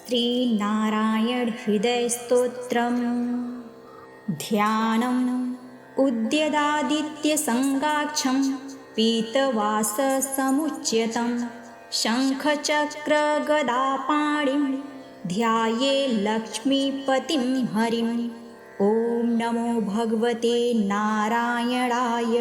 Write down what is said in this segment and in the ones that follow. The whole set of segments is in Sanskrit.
श्रीनारायण हृदयस्तोत्रम्। ध्यानम् उद्यदादित्यसङ्गाक्षं पीतवाससमुच्यतं शङ्खचक्रगदापाणिं ध्याये लक्ष्मीपतिं हरिम्। ॐ नमो भगवते नारायणाय।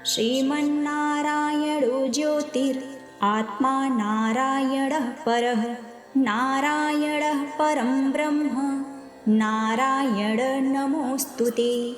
श्रीमन्नारायणो ज्योतिरात्मा नारायणः परः, नारायणः परं ब्रह्म, नारायण नमोऽस्तुते।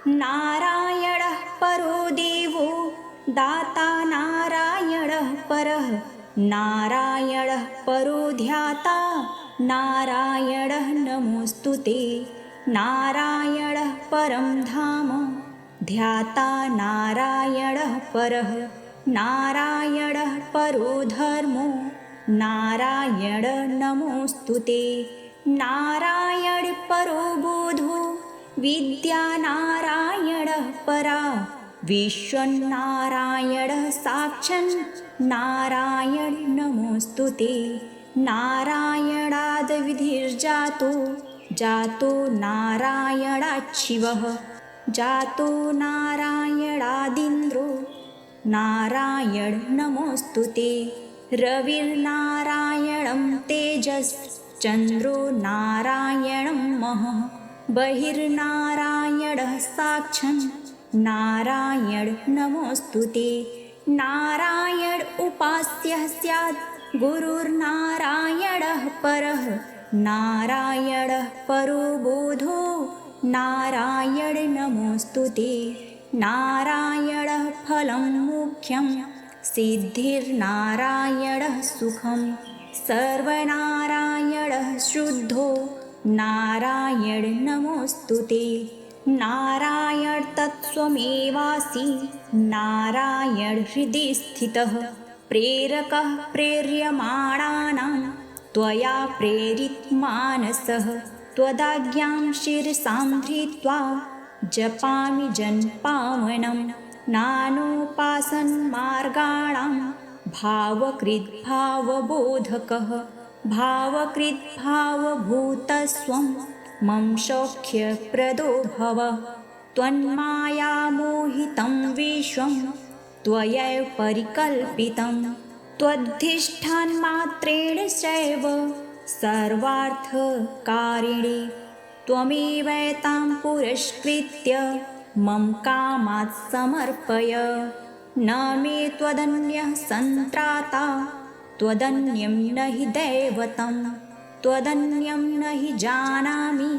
नारायणः परो देवो दाता, नारायणः परः, नारायणः परो ध्याता, नारायणः नमोऽस्तुते। नारायणः परं धाम, ध्याता नारायणः परः, नारायणः परो धर्मो, नारायण नमोऽस्तुते। नारायण परो बोधो विद्या, नारायणः परा विश्वन्नारायणः साक्षात्, नारायण नमोऽस्तुते। नारायणाद् विधिर्जातो जातो नारायणात् शिवः, जातो नारायणादिन्द्रो, नारायण नमोऽस्तुते। रविर्नारायणं तेजश्चन्द्रो नारायणं महः, बहिर्नारायणः साक्षात्, नारायण नमोऽस्तुते। नारायण उपास्यः स्यात् गुरुर्नारायणः परः, नारायणः परो बोधो, नारायण नमोऽस्तुते। नारायणः फलं मुख्यं सिद्धिर्नारायणः सुखं, सर्वनारायणः शुद्धो, नारायण नमोऽस्तुते। नारायण तत्त्वमेवासि, नारायण हृदि स्थितः, प्रेरकः प्रेर्यमाणानां त्वया प्रेरित मानसः। त्वदाज्ञां शिरसां धृत्वा जपामि जन्पावनं, नानोपासनमार्गाणां भावकृद्भावबोधकः, भावकृद्भावभूतस्त्वं मम सौख्यप्रदो भव। त्वन्मायामोहितं विश्वं त्वयैव परिकल्पितं, त्वद्धिष्ठानमात्रेण चैव सर्वार्थकारिणे। त्वमेवैतां पुरस्कृत्य मम कामात् समर्पय, न मे त्वदन्यः सन्त्राता, त्वदन्यं न हि दैवतं, त्वदन्यं न हि जानामि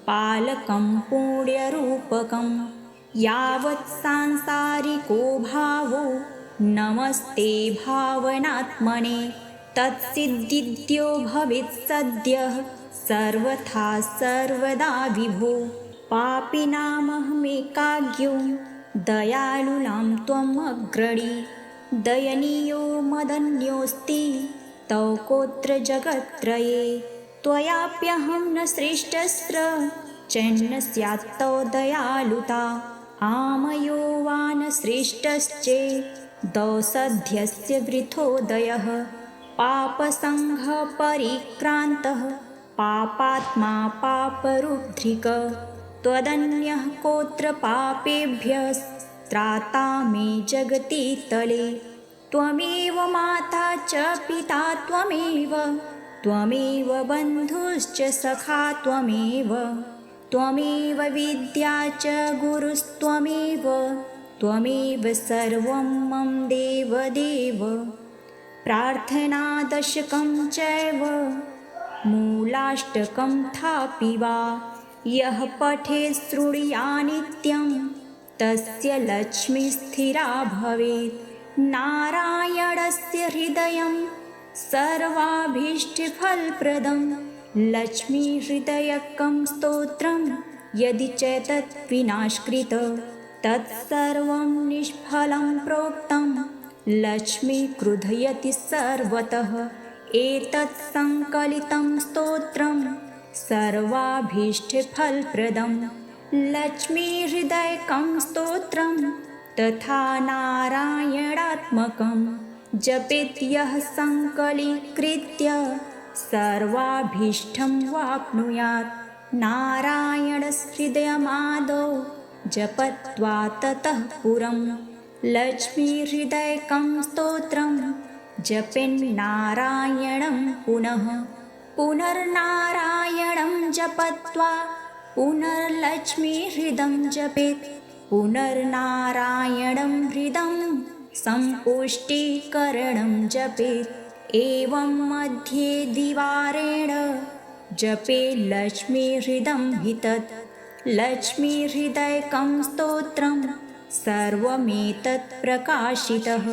पालकं पुण्यरूपकं। यावत् सांसारिको भावो नमस्ते भावनात्मने, तत्सिद्धिद्यो भवेत् सद्यः सर्वथा सर्वदा विभो। पापिनामहमेकाज्ञो दयालूनां त्वम् अग्रणी, दयनीयो मदन्योऽस्ति तव कोऽत्र जगत्त्रये। त्वयाप्यहं न सृष्टस्त्र चैन्न स्यात् तव दयालुता, आमयो वा न सृष्टश्चेदौ सद्यस्य वृथोदयः। पापसङ्घपरिक्रान्तः पापात्मा पापरुद्धिक, त्वदन्यः कोऽत्र पापेभ्यः त्राता मे जगति तले। त्वमेव माता च पिता त्वमेव, त्वमेव बन्धुश्च सखा त्वमेव, त्वमेव विद्या च गुरुस्त्वमेव, त्वमेव सर्वं मम देवदेव। प्रार्थनादशकं चैव मूलाष्टकं थापि वा, यः पठेत् शृणुयान्नित्यं तस्य लक्ष्मी स्थिरा भवेत्। नारायणस्य हृदयं सर्वाभीष्टफलप्रदं, लक्ष्मीहृदयकं स्तोत्रं यदि चेतत् विनाशकृत, तत्सर्वं निष्फलं प्रोक्तं, लक्ष्मी क्रुधयति सर्वतः। एतत् संकलितं स्तोत्रं सर्वाभीष्टफलप्रदं, लक्ष्मीहृदयकं स्तोत्रं तथा नारायणात्मकं। जपेत् यः संकलीकृत्य सर्वाभीष्टं वाप्नुयात्। नारायणहृदयमादौ जपत्वा ततः पुरं लक्ष्मीहृदयकं स्तोत्रं जपेन्नारायणं पुनः पुनर्नारायणं जपत्वा पुनर्लक्ष्मीहृदं जपेत् पुनर्नारायणं हृदं सम्पुष्टीकरणं जपेत्। एवं मध्ये द्विवारेण जपे लक्ष्मीहृदं हि तत् लक्ष्मीहृदयकं स्तोत्रं सर्वमेतत् प्रकाशितः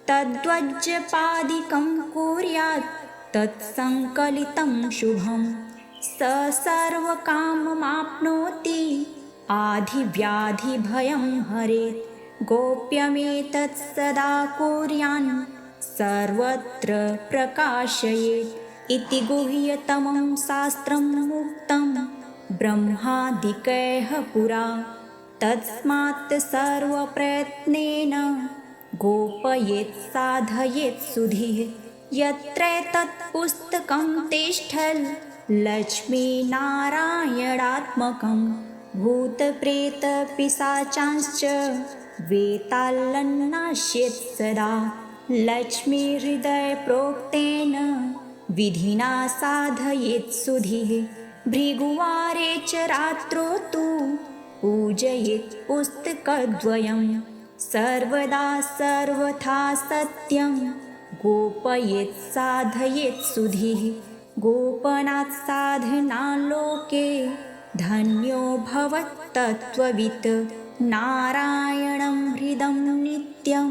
तद्वज्जपादिकं कुर्यात् तत्सङ्कलितं शुभं स सर्वकाममाप्नोति आधिव्याधिभयं हरेत्। गोप्यमेतत् सदा कुर्यान् सर्वत्र प्रकाशयेत् इति गुह्यतमं शास्त्रम् उक्तं ब्रह्मादिकैः पुरा। तस्मात् सर्वप्रयत्नेन गोपयेत् साधयेत् सुधीः। यत्रैतत् पुस्तकं तिष्ठल् लक्ष्मीनारायणात्मकं भूतप्रेतपिशाचांश्च वेतालन्नाश्येत् सदा। लक्ष्मीहृदयप्रोक्तेन विधिना साधयेत् सुधीः। भृगुवारे च रात्रौ तु पूजयेत् पुस्तकद्वयं सर्वदा सर्वथा सत्यं गोपयेत् साधयेत् सुधीः। गोपनात् साधना लोके धन्यो भवत् तत्त्ववित्। नारायणं हृदं नित्यं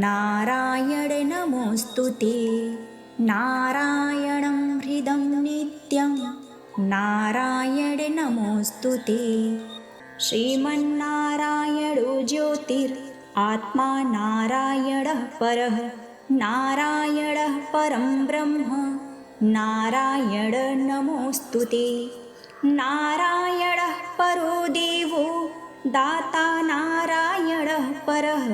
नारायण नमोऽस्तु ते। नारायणं हृदं नित्यं नारायण नमोऽस्तु ते। श्रीमन्नारायणो ज्योतिरात्मा नारायणः परः नारायणः परं ब्रह्म नारायण नमोऽस्तु ते। नारायणः परो देवो दाता नारायणः परः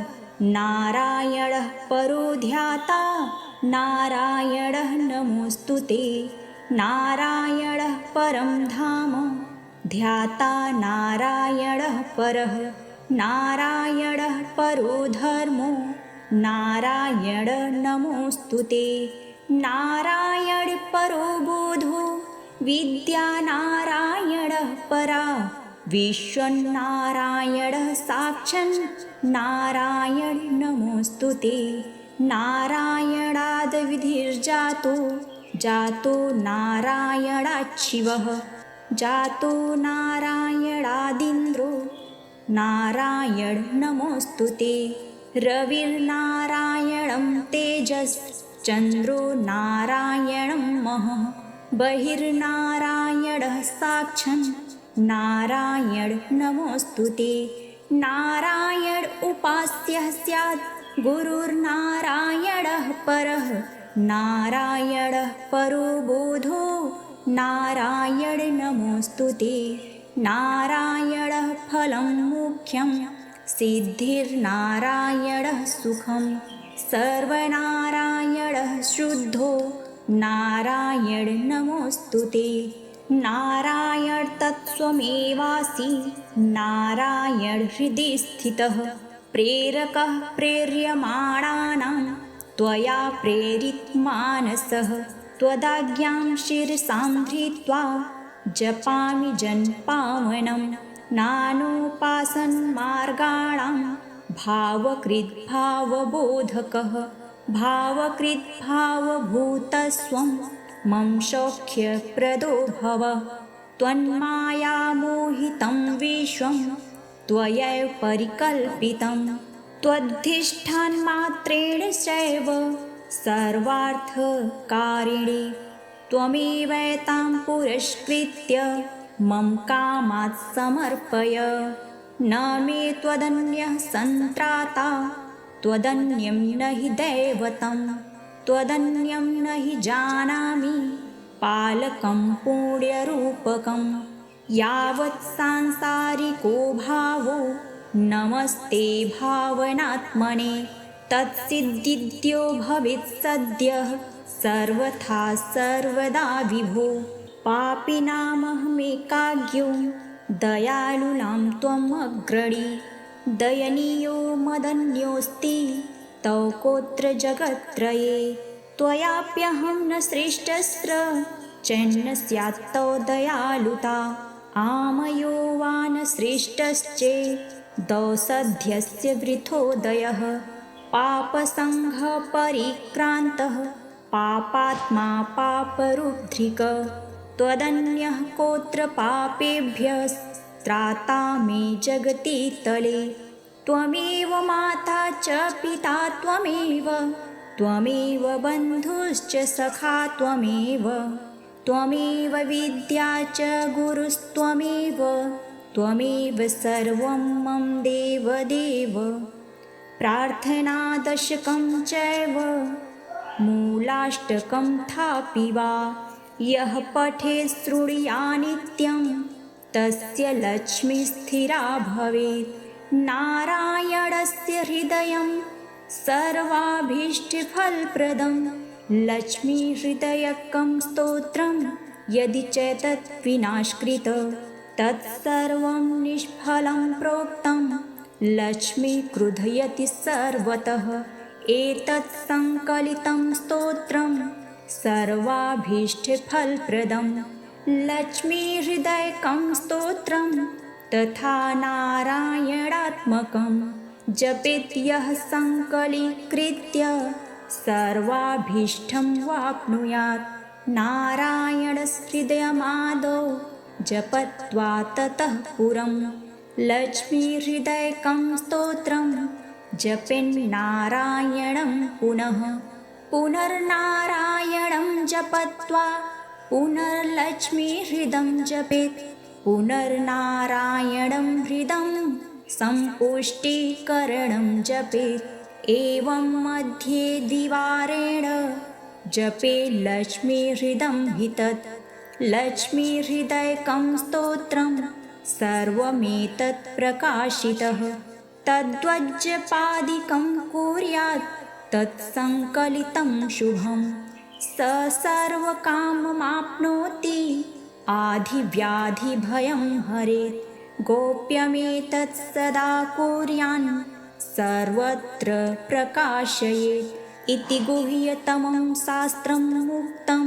नारायणः परो ध्याता नारायणः नमोऽस्तु ते। नारायणः परं धाम ध्याता नारायणः परः नारायणः परो धर्मो नारायण नमोऽस्तु ते। नारायण परो बोधो विद्या नारायणः परा विश्वन्नारायणः साक्षात् नारायण नमोऽस्तु ते। नारायणाद् विधिर्जातो जातो नारायणात् शिवः जातो नारायणादिन्द्रो नारायण नमोऽस्तु ते। रविर्नारायणं तेजश्चन्द्रो नारायणं महः बहिर्नारायणः साक्षात् नारायण नमोऽस्तु ते। नारायण उपास्यः स्यात् गुरुर्नारायणः परः नारायणः परो बोधो नारायण नमोऽस्तु ते। नारायणः फलं मुख्यं सिद्धिर्नारायणः सुखं सर्वनारायणः शुद्धो नारायण नमोऽस्तु ते। नारायण तत्स्वमेवासि नारायण हृदि स्थितः प्रेरकः प्रेर्यमाणानां त्वया प्रेरित मानसः त्वदाज्ञां शिरसां धृत्वा जपामि जन्पावनं नानोपासनमार्गाणां भावकृद्भावबोधकः भावकृद्भावभूतस्वं मम सौख्यप्रदो भव। त्वन्मायामोहितं विश्वं त्वयैव परिकल्पितं त्वद्धिष्ठानमात्रेण चैव सर्वार्थकारिणे त्वमेवैतां पुरस्कृत्य मम कामात् समर्पय। न मे त्वदन्यः सन्त्राता त्वदन्यं न हि दैवतं त्वदन्यं न हि जानामि पालकं पुण्यरूपकं यावत् सांसारिको भावो नमस्ते भावनात्मने तत्सिद्धिद्यो भवेत् सद्यः सर्वथा सर्वदा विभो पापिनामहमेकाज्ञो दयालूनां त्वम् अग्रणी दयनीयो मदन्योऽस्ति तव कोऽत्र जगत्त्रये त्वयाप्यहं न श्रेष्ठस्त्र चैन्न स्यात् तव दयालुता आमयो वा न श्रेष्ठश्चेदौ सध्यस्य वृथोदयः पापसङ्घपरिक्रान्तः पापात्मा पापरुद्धिक त्वदन्यः कोऽत्र पापेभ्यस्त्राता मे जगति तले त्वमेव माता च पिता त्वमेव बन्धुश्च सखा त्वमेव विद्या च गुरुस्त्वमेव सर्वं मम देवदेव प्रार्थनादशकं चैव मूलाष्टकं थापि वा यः पठेत् शृणुयान्नित्यं तस्य लक्ष्मी स्थिरा भवेत् नारायणस्य हृदयं सर्वाभीष्टफलप्रदं लक्ष्मीहृदयकं स्तोत्रं यदि चैतत् विनाशकृत तत्सर्वं निष्फलं प्रोक्तं लक्ष्मी क्रुधयति सर्वतः एतत् संकलितं स्तोत्रं सर्वाभीष्टफलप्रदं लक्ष्मीहृदयकं स्तोत्रं तथा नारायणात्मकं जपेत् यः संकलीकृत्य सर्वाभीष्टं वाप्नुयात् नारायणहृदयमादौ जपत्वा ततः पुरं लक्ष्मीहृदयकं स्तोत्रं जपेन्नारायणं पुनः पुनर्नारायणं जपत्वा पुनर्लक्ष्मीहृदं जपेत् पुनर्नारायणं हृदं सम्पुष्टीकरणं जपेत् एवं मध्ये द्विवारेण जपे लक्ष्मीहृदं हितत् लक्ष्मीहृदयकं स्तोत्रं सर्वमेतत् प्रकाशितः तद्वज्जपादिकं कुर्यात् तत्सङ्कलितं शुभं स सर्वकाममाप्नोति आधिव्याधिभयं हरेत् गोप्यमेतत् सदा कुर्यान् सर्वत्र प्रकाशयेत् इति गुह्यतमं शास्त्रम् उक्तं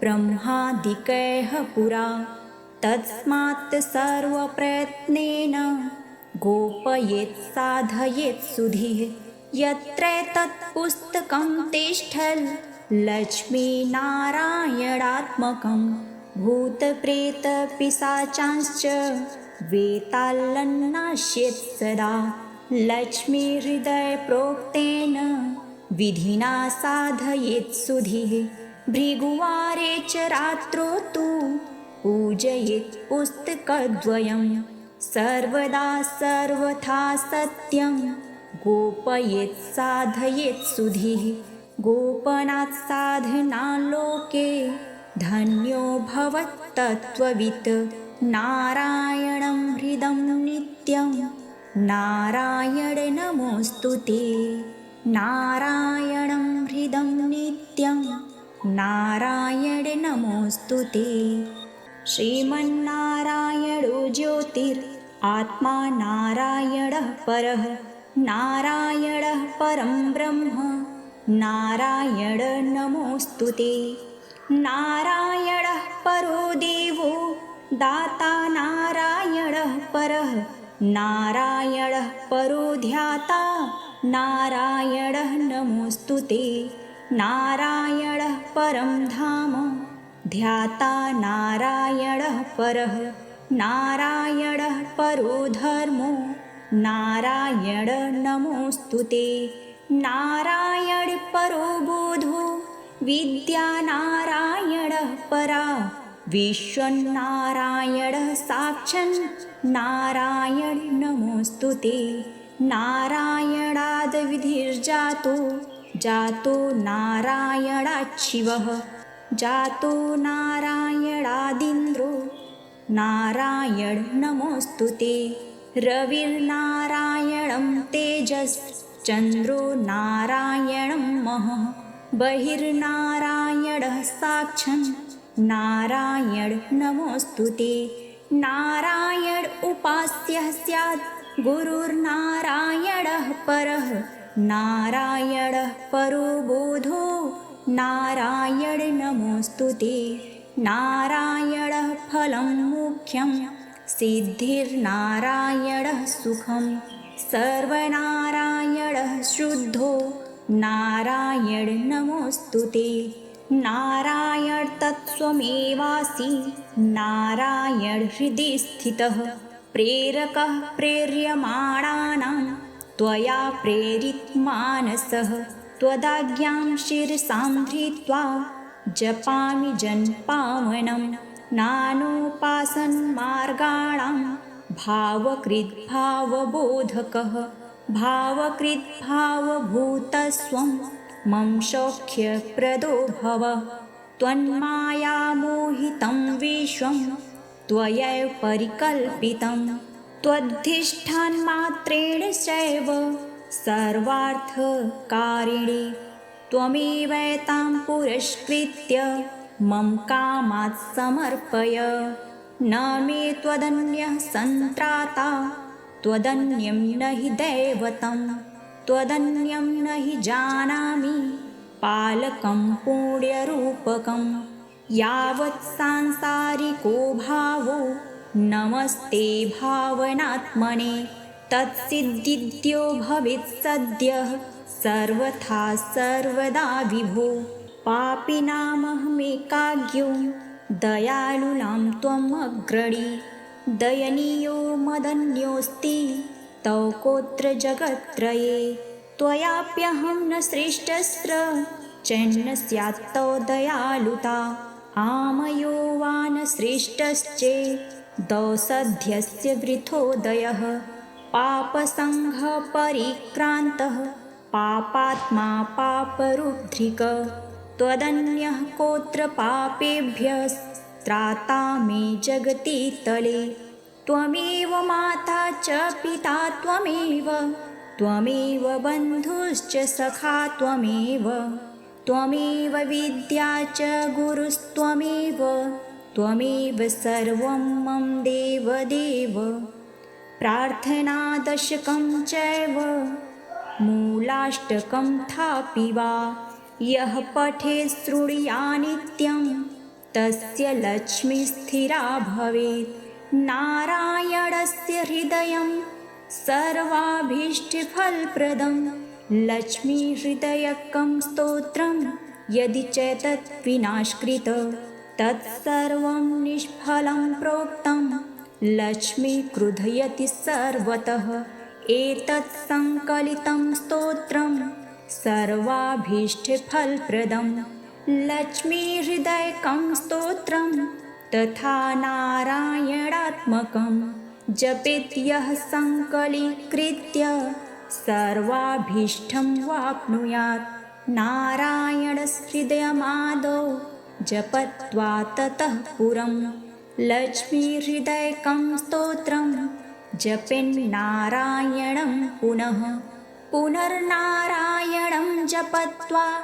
ब्रह्मादिकैः पुरा तस्मात् सर्वप्रयत्नेन गोपयेत् साधयेत् सुधीः यत्रैतत् पुस्तकं तिष्ठल् लक्ष्मीनारायणात्मकं भूतप्रेतपिशाचांश्च वेतालन्नाश्येत् सदा लक्ष्मीहृदयप्रोक्तेन विधिना साधयेत् सुधीः भृगुवारे च रात्रौ तु पूजयेत् पुस्तकद्वयं सर्वदा सर्वथा सत्यं गोपयेत् साधयेत् सुधीः गोपनात् साधना लोके धन्यो भवत्तत्त्ववित् नारायणं हृदं नित्यं नारायण नमोऽस्तु ते नारायणं हृदं नित्यं नारायण नमोऽस्तु ते श्रीमन्नारायणो ज्योतिरात्मा नारायणः परः नारायणः परं ब्रह्म नारायण नमोऽस्तु ते नारायणः परो देवो दाता नारायणः परः नारायणः परो ध्याता नारायणः नमोऽस्तु ते नारायणः परं धाम ध्याता नारायणः परः नारायणः परो धर्मो नारायण नमोऽस्तु ते नारायण परो बोधो विद्या नारायणः परा विश्वन्नारायणः साक्षन् नारायण नमोऽस्तु ते नारायणाद्विधिर्जातो जातो नारायणाच्छिवः जातो नारायणादिन्द्रो नारायण नमोऽस्तु ते रविर्नारायणं तेजश्चन्द्रो नारायणं महः बहिर्नारायणः साक्षन् नारायण नमोऽस्तु ते। नारायण उपास्यः स्यात् गुरुर्नारायणः परः। नारायणः परो बोधो नारायण नमोऽस्तु ते। नारायणः फलं मुख्यं सिद्धिर्नारायणः सुखं। सर्वनारायणः शुद्धो नारायण नमोऽस्तु ते। नारायण तत्त्वमेवासि नारायण हृदि स्थितः। प्रेरकः प्रेर्यमाणानां त्वया प्रेरित मानसः। त्वदाज्ञां शिरसां धृत्वा जपामि जन्पावनं। नानोपासनमार्गाणां भावकृद्भावबोधकः। भावकृद्भावभूतस्त्वं मम सौख्यप्रदो भव। त्वन्मायामोहितं विश्वं त्वयैव परिकल्पितं। त्वद्धिष्ठानमात्रेण चैव सर्वार्थकारिणे। त्वमेवैतां पुरस्कृत्य मम कामात् समर्पय। न मे त्वदन्यः सन्त्राता त्वदन्यं न हि दैवतं। त्वदन्यं न हि जानामि पालकं पुण्यरूपकं। यावत् सांसारिको भावो नमस्ते भावनात्मने। तत्सिद्धिद्यो भवेत् सद्यः सर्वथा सर्वदा विभो। पापिनामहमेकाज्ञो दयालूनां त्वम् अग्रणी। दयनीयो मदन्योऽस्ति तव कोऽत्र जगत्त्रये। त्वयाप्यहं न श्रेष्ठस्त्र चैन्न स्यात् तव दयालुता। आमयो वा न श्रेष्ठश्चेदौ सद्यस्य वृथोदयः। पापसङ्घपरिक्रान्तः पापात्मा पापरुद्धिक। त्वदन्यः कोऽत्र पापेभ्यस्त्राता मे जगति तले। त्वमेव माता च पिता त्वमेव। त्वमेव बन्धुश्च सखा त्वमेव। त्वमेव विद्या च गुरुस्त्वमेव। त्वमेव सर्वं मम देवदेव। प्रार्थनादशकं चैव मूलाष्टकं थापि वा। यः पठेत् शृणुयान्नित्यं तस्य लक्ष्मी स्थिरा भवेत्। नारायणस्य हृदयं सर्वाभीष्टफलप्रदं। लक्ष्मीहृदयकं स्तोत्रं यदि चैतत् विनाशकृत तत्सर्वं निष्फलं प्रोक्तं। लक्ष्मी क्रुधयति सर्वतः। एतत् सङ्कलितं स्तोत्रं सर्वाभीष्टफलप्रदं। लक्ष्मीहृदयकं स्तोत्रं तथा नारायणात्मकं। जपेत् यः सङ्कलीकृत्य सर्वाभीष्टं वाप्नुयात्। नारायणहृदयमादौ जपत्वा ततः पुरं। लक्ष्मीहृदयकं स्तोत्रं जपेन्नारायणं पुनः। पुनर्नारायणं जपत्वा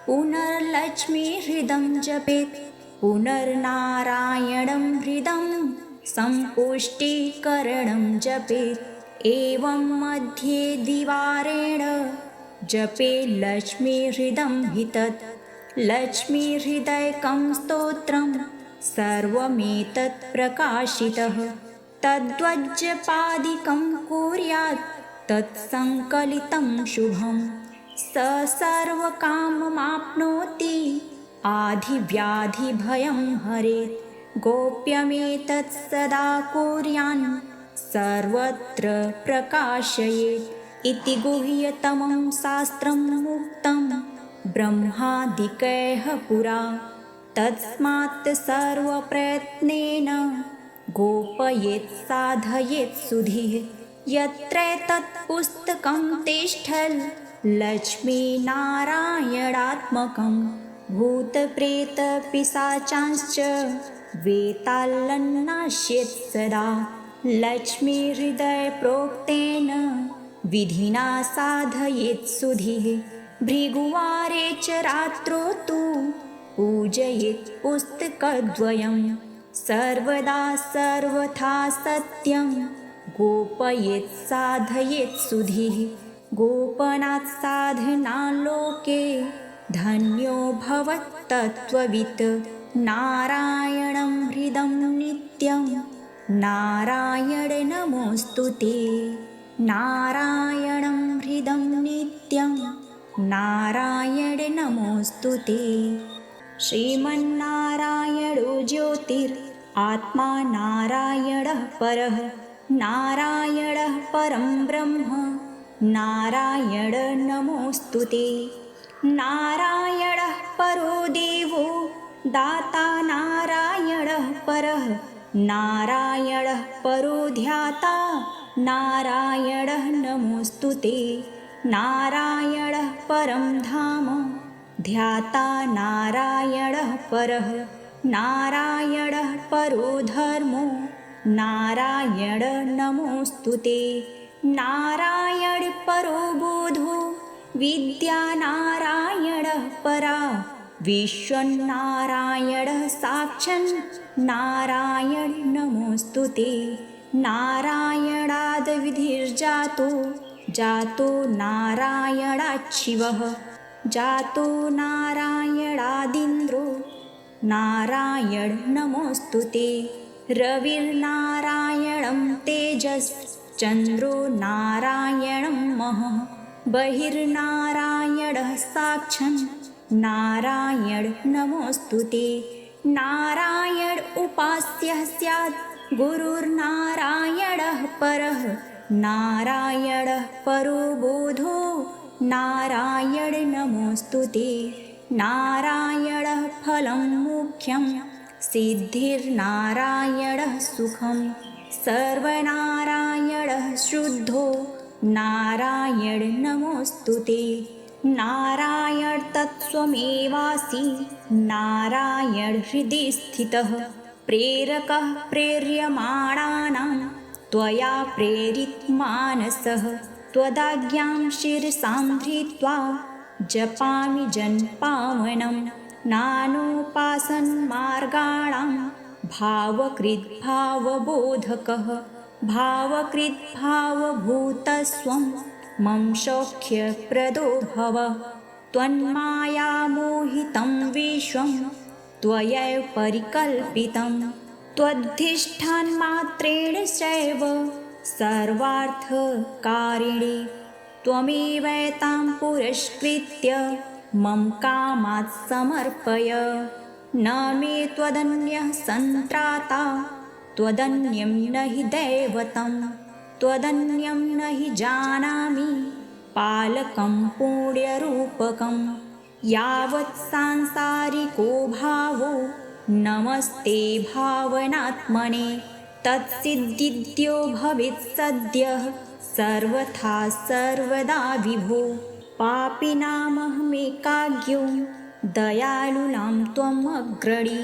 पुनर्लक्ष्मीहृदं जपेत्। पुनर्नारायणं हृदं सम्पुष्टीकरणं जपेत्। एवं मध्ये द्विवारेण जपे लक्ष्मीहृदं हि तत्। लक्ष्मीहृदयकं स्तोत्रं सर्वमेतत् प्रकाशितः। तद्वज्जपादिकं कुर्यात् तत्सङ्कलितं शुभं। स सर्वकाममाप्नोति आधिव्याधिभयं हरेत्। गोप्यमेतत् सदा कुर्यान् सर्वत्र प्रकाशयेत्। इति गुह्यतमं शास्त्रं मुक्तं ब्रह्मादिकैः पुरा। तस्मात् सर्वप्रयत्नेन गोपयेत् साधयेत् सुधीः। यत्रैतत् पुस्तकं तिष्ठल् लक्ष्मीनारायणात्मकं। भूतप्रेतपिशाचांश्च वेतालन्नाश्येत् सदा। लक्ष्मीहृदयप्रोक्तेन विधिना साधयेत् सुधीः। भृगुवारे च रात्रौ तु पूजयेत् पुस्तकद्वयं सर्वदा सर्वथा सत्यं गोपयेत् साधयेत् सुधीः गोपनात् साधनालोके धन्यो भवत्तत्त्ववित् नारायणं हृदं नित्यं नारायण नमोऽस्तु ते नारायणं हृदं नित्यं नारायण नमोऽस्तु ते श्रीमन्नारायणो ज्योतिरात्मा नारायणः परः नारायणः परं ब्रह्म नारायण नमोऽस्तु ते नारायणः परो देवो दाता नारायणः परः नारायणः परो ध्याता नारायणः नमोऽस्तु ते नारायणः परं धाम ध्याता नारायणः परः नारायणः परो धर्मो नारायण नमोऽस्तु ते नारायण परो बोधो विद्या नारायणः परा विश्वन्नारायणः साक्षन् नारायण नमोऽस्तु ते नारायणाद्विधिर्जातो जातो नारायणाच्छिवः जातो नारायणादिन्द्रो नारायण नमोऽस्तु ते रविर्नारायणं तेजश्चन्द्रो नारायणं महः बहिर्नारायणः साक्षन् नारायण नमोऽस्तु ते नारायण उपास्यः स्यात् गुरुर्नारायणः परः नारायणः परो बोधो नारायण नमोऽस्तु ते नारायणः फलं मुख्यं सिद्धिर्नारायणः सुखं सर्वनारायणः शुद्धो नारायण नमोऽस्तु ते नारायण तत्स्वमेवासि नारायण हृदि स्थितः प्रेरकः प्रेर्यमाणानां त्वया प्रेरित मानसः त्वदाज्ञां शिरसां धृत्वा जपामि जन्पावनं नानोपासनमार्गाणां भावकृद्भावबोधकः भावकृद्भावभूतस्वं मम सौख्यप्रदो भव त्वन्मायामोहितं विश्वं त्वयैव परिकल्पितं त्वद्धिष्ठानमात्रेण चैव सर्वार्थकारिणे त्वमेवैतां पुरस्कृत्य मम कामात् समर्पय न मे त्वदन्यः सन्त्राता त्वदन्यं न हि दैवतं त्वदन्यं न हि जानामि पालकं पुण्यरूपकं यावत् सांसारिको भावो नमस्ते भावनात्मने तत्सिद्धिद्यो भवेत् सद्यः सर्वथा सर्वदा विभो पापिनामहमेकाज्ञो दयालूनां त्वमग्रणी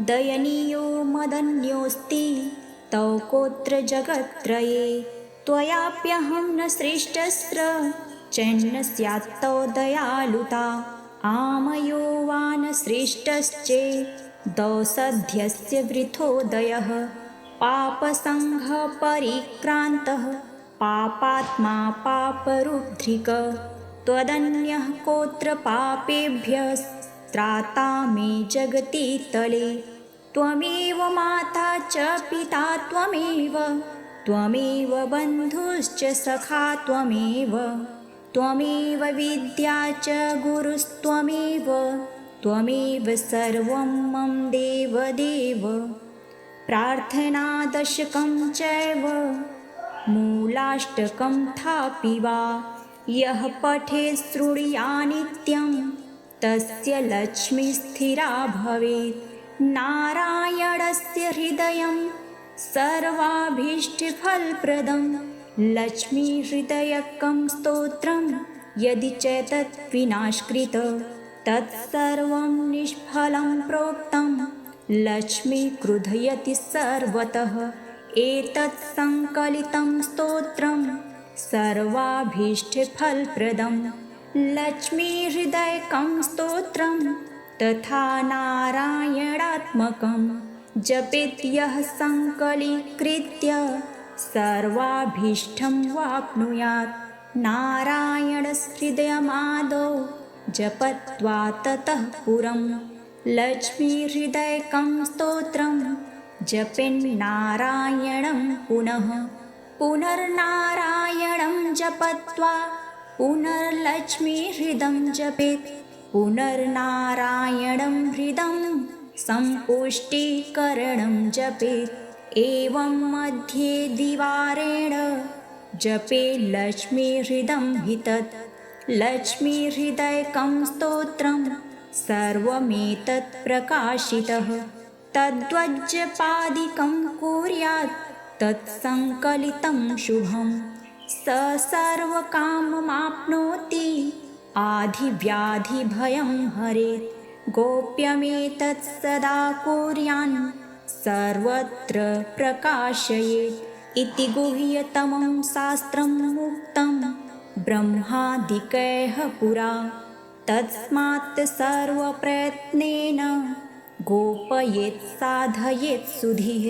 दयनीयो मदन्योऽस्ति तौ कोऽत्र जगत्त्रये त्वयाप्यहं न सृष्टस्त्र चैन्न स्यात् तौ दयालुता आमयो वा न सृष्टश्चेदौ सद्यस्य वृथोदयः पापसङ्घपरिक्रान्तः पापात्मा पापरुद्धिक त्वदन्यः कोऽत्र पापेभ्यस्त्राता मे जगति तले त्वमेव माता च पिता त्वमेव बन्धुश्च सखा त्वमेव विद्या च गुरुस्त्वमेव सर्वं मम देवदेव प्रार्थनादशकं चैव मूलाष्टकं थापि वा यः पठेत् शृणुयान्नित्यं तस्य लक्ष्मी स्थिरा भवेत् नारायणस्य हृदयं सर्वाभीष्टफलप्रदं लक्ष्मीहृदयकं स्तोत्रं यदि चेतत् विनाशकृत तत्सर्वं निष्फलं प्रोक्तं लक्ष्मी क्रुधयति सर्वतः एतत् संकलितं स्तोत्रं सर्वाभीष्टफलप्रदं लक्ष्मीहृदयकं स्तोत्रं तथा नारायणात्मकं जपेत् यः सङ्कलीकृत्य सर्वाभीष्टं वाप्नुयात्। नारायणहृदयमादौ जपत्वा ततः पुरं लक्ष्मीहृदयकं स्तोत्रं जपेन्नारायणं पुनः पुनर्नारायणं जपत्वा पुनर्लक्ष्मीहृदं जपेत् पुनर्नारायणं हृदं सम्पुष्टीकरणं जपेत्। एवं मध्ये द्विवारेण जपे लक्ष्मीहृदं हि तत् लक्ष्मीहृदयकं स्तोत्रं सर्वमेतत् प्रकाशितः तद्वज्जपादिकं कुर्यात् तत्सङ्कलितं शुभं स सर्वकाममाप्नोति आधिव्याधिभयं हरेत्। गोप्यमेतत् सदा कुर्यान् सर्वत्र प्रकाशयेत् इति गुह्यतमं शास्त्रं मुक्तं ब्रह्मादिकैः पुरा। तस्मात् सर्वप्रयत्नेन गोपयेत् साधयेत् सुधीः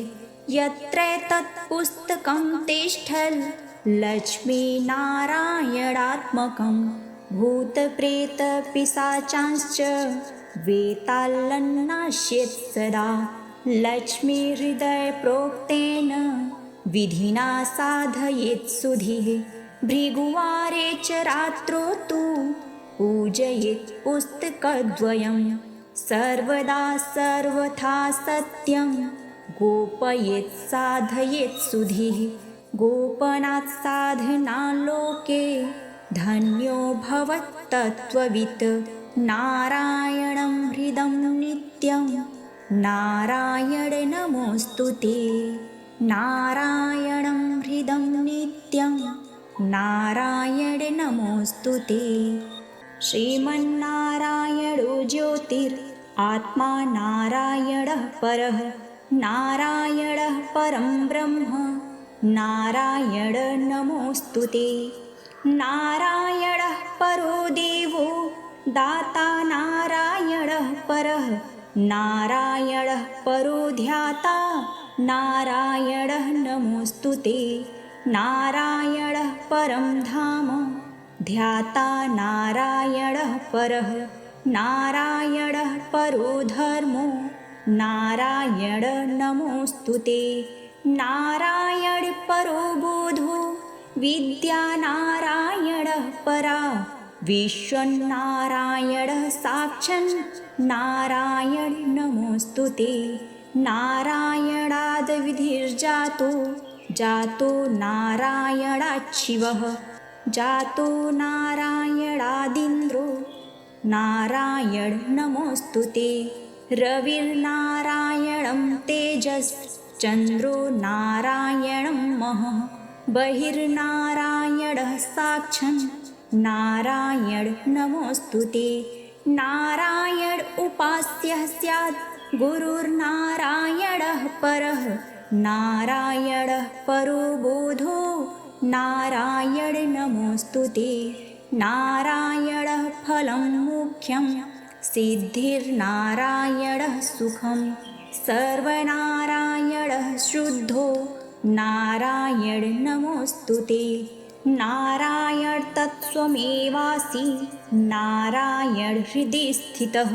यत्र तत् पुस्तकं तिष्ठल् लक्ष्मीनारायणात्मकं भूतप्रेतपिशाचांश्च वेतालन्नाश्येत् सदा लक्ष्मीहृदयप्रोक्तेन विधिना साधयेत् सुधीः। भृगुवारे च रात्रौ तु पूजयेत् पुस्तकद्वयं सर्वदा सर्वथा सत्यं गोपयेत् साधयेत् सुधीः। गोपनात् साधनालोके धन्यो भवत् तत्त्ववित् नारायणं हृदं नित्यं नारायण नमोऽस्तुते। नारायणं हृदं नित्यं नारायण नमोऽस्तुते। श्रीमन्नारायणो ज्योतिरात्मा नारायणः परः नारायणः परं ब्रह्म नारायण नमोऽस्तुते। नारायणः परो देवो दाता नारायणः परः नारायणः परो ध्याता नारायणः नमोऽस्तुते। नारायणः परं धाम ध्याता नारायणः परः नारायणः परो धर्मो नारायण नमोऽस्तुते। नारायण परो बोधो विद्या नारायणः परा विश्वन्नारायणः साक्षात् नारायण नमोऽस्तुते। नारायणाद् विधिर्जातो जातो नारायणात् शिवः जातो नारायणादिन्द्रो नारायण नमोऽस्तुते। रविर्नारायणं तेजश्चन्द्रो नारायणं महः बहिर्नारायणः साक्षात् नारायण नमोऽस्तुते। नारायण उपास्यः स्यात् गुरुर्नारायणः परः नारायणः परो बोधो नारायण नमोऽस्तुते। नारायणः फलं मुख्यं सिद्धिर्नारायणः सुखं सर्वनारायणः शुद्धो नारायण नमोऽस्तुते। नारायण तत्स्वमेवासि नारायण हृदि स्थितः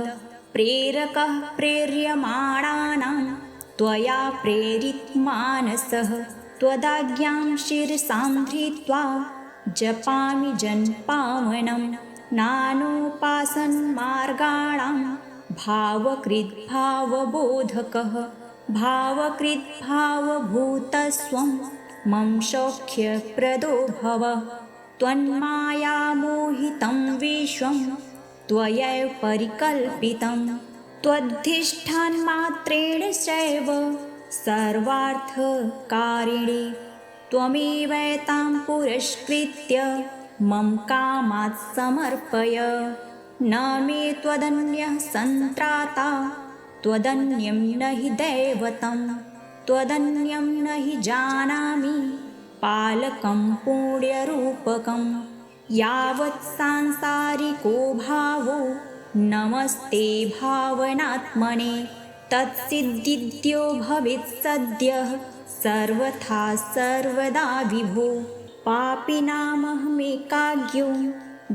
प्रेरकः प्रेर्यमाणानां त्वया प्रेरितमानसः त्वदाज्ञां शिरसां धृत्वा जपामि जन्पावनं नानोपासनमार्गाणां भावकृद्भावबोधकः भावकृद्भावभूतस्वं मम सौख्यप्रदो भव। त्वन्मायामोहितं विश्वं त्वयैव परिकल्पितं त्वद्धिष्ठानमात्रेण चैव सर्वार्थकारिणे त्वमेवैतां पुरस्कृत्य मम कामात् समर्पय। न मे त्वदन्यः सन्त्राता त्वदन्यं न हि दैवतं त्वदन्यं न हि जानामि पालकं पुण्यरूपकं यावत् सांसारिको भावो नमस्ते भावनात्मने तत्सिद्धिद्यो भवेत् सद्यः सर्वथा सर्वदा विभो। पापिनामहमेकाज्ञो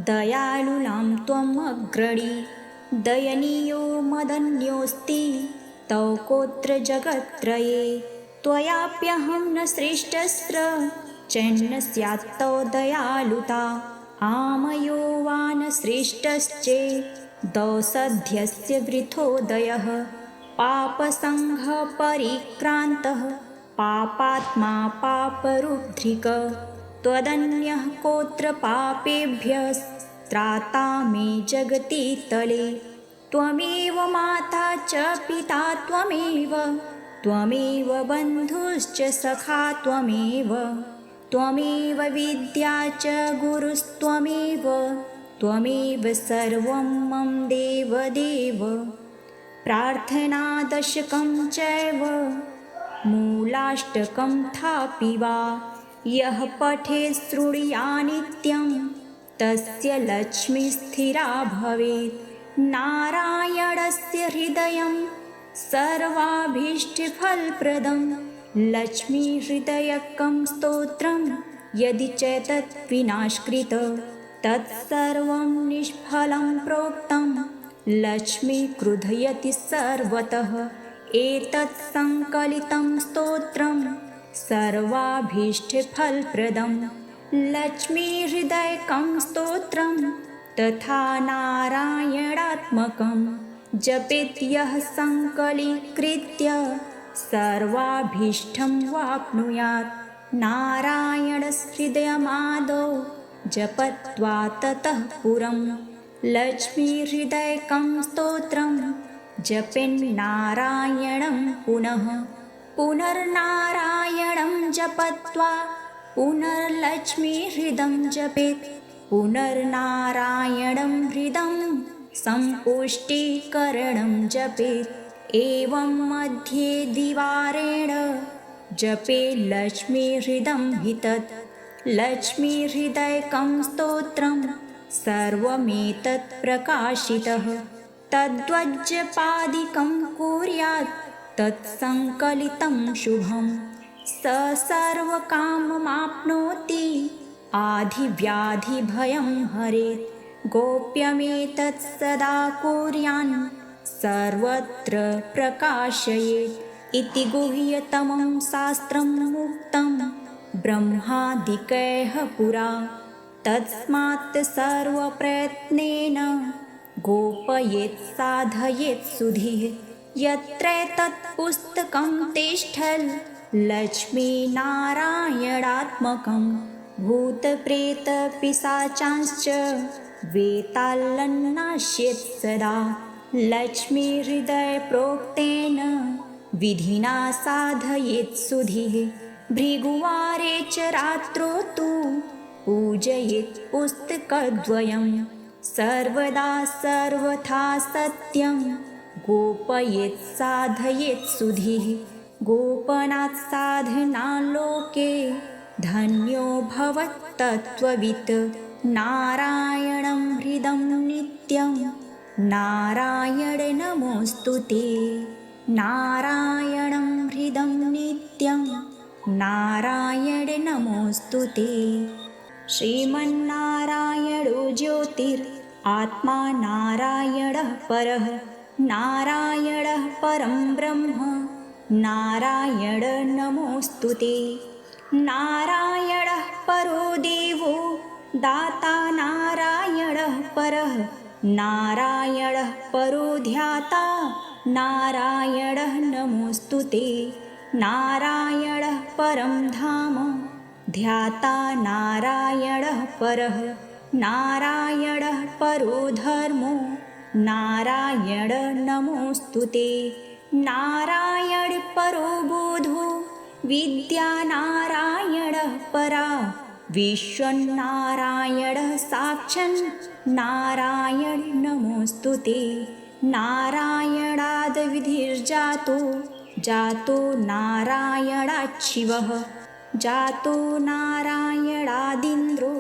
दयालूनां त्वम् अग्रणी दयनीयो मदन्योऽस्ति तौ कोऽत्र जगत्त्रये। त्वयाप्यहं न सृष्टस्त्र चन्न स्यात् तौ दयालुता आमयो वा न सृष्टश्चेदौ सध्यस्य वृथोदयः। पापसङ्घपरिक्रान्तः पापात्मा पापरुद्धिक त्वदन्यः कोऽत्र पापेभ्यस्त्राता मे जगति तले। त्वमेव माता च पिता त्वमेव त्वमेव बन्धुश्च सखा त्वमेव त्वमेव विद्या च गुरुस्त्वमेव त्वमेव सर्वं मम देवदेव। प्रार्थनादशकं चैव मूलाष्टकं थापि वा यः पठेत् शृणुयान्नित्यं तस्य लक्ष्मी स्थिरा भवेत्। नारायणस्य हृदयं सर्वाभीष्टफलप्रदं लक्ष्मीहृदयकं स्तोत्रं यदि चेतत् विनाशकृत तत्सर्वं निष्फलं प्रोक्तं लक्ष्मी क्रुधयति सर्वतः। एतत् संकलितं स्तोत्रं सर्वाभीष्टफलप्रदं लक्ष्मीहृदयकं स्तोत्रं तथा नारायणात्मकं जपेत् यः संकलीकृत्य सर्वाभीष्टं वाप्नुयात्। नारायणहृदयमादौ जपत्वा ततः पुरं लक्ष्मीहृदयकं स्तोत्रं जपेन्नारायणं पुनः पुनर्नारायणं जपत्वा पुनर्लक्ष्मीहृदं जपेत् पुनर्नारायणं हृदं सम्पुष्टीकरणं जपेत्। एवं मध्ये द्विवारेण जपे लक्ष्मीहृदं हि तत् लक्ष्मीहृदयकं स्तोत्रं सर्वमेतत् प्रकाशितः। तद्वज्जपादिकं कुर्यात् तत्सङ्कलितं शुभं स सर्वकाममाप्नोति आधिव्याधिभयं हरेत्। गोप्यमेतत् सदा कुर्यान् सर्वत्र प्रकाशयेत् इति गुह्यतमं शास्त्रम् उक्तं ब्रह्मादिकैः पुरा। तस्मात् सर्वप्रयत्नेन गोपयेत् साधयेत् सुधीः। यत्रैतत् पुस्तकं तिष्ठल् लक्ष्मीनारायणात्मकं भूतप्रेतपिशाचांश्च वेतालन्नाश्येत् सदा। लक्ष्मीहृदयप्रोक्तेन विधिना साधयेत् सुधीः। भृगुवारे च रात्रौ तु पूजयेत् पुस्तकद्वयं सर्वदा सर्वथा सत्यं गोपयेत् साधयेत् सुधीः। गोपनात् साधना लोके धन्यो भवत् तत्त्ववित्। नारायणं हृदं नित्यं नारायण नमोऽस्तुते। नारायणं हृदं नित्यं नारायण नमोऽस्तुते। श्रीमन्नारायणो ज्योतिरात्मा नारायणः परः नारायणः परं ब्रह्म नारायण नमोऽस्तुते। नारायणः परो देवो दाता नारायणः परः नारायणः परो ध्याता नारायणः नमोऽस्तुते। नारायणः परं धाम ध्याता नारायणः परः नारायणः परो धर्मो नारायण नमोऽस्तुते। नारायण परो बोधो विद्या नारायणः परा विश्वन्नारायणः साक्षात् नारायण नमोऽस्तुते। नारायणाद् विधिर्जातो जातो नारायणात् शिवः जातो नारायणादिन्द्रो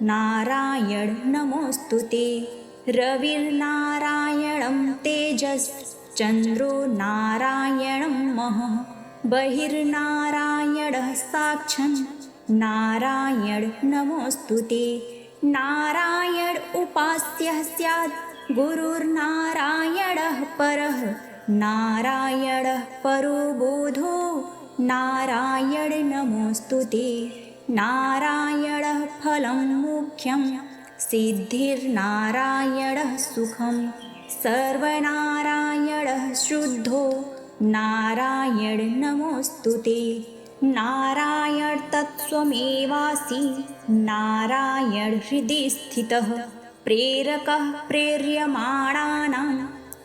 नारायण नमोऽस्तु ते। रविर्नारायणं तेजश्चन्द्रो नारायणं महः बहिर्नारायणः साक्षात् नारायण नमोऽस्तु ते। नारायण उपास्यः स्यात् गुरुर्नारायणः परः नारायणः परो बोधो नारायण नमोऽस्तु ते। नारायणः फलं मुख्यं सिद्धिर्नारायणः सुखं सर्वनारायणः शुद्धो नारायण नमोऽस्तु ते। नारायण तत्त्वमेवासि नारायण हृदि स्थितः प्रेरकः प्रेर्यमाणानां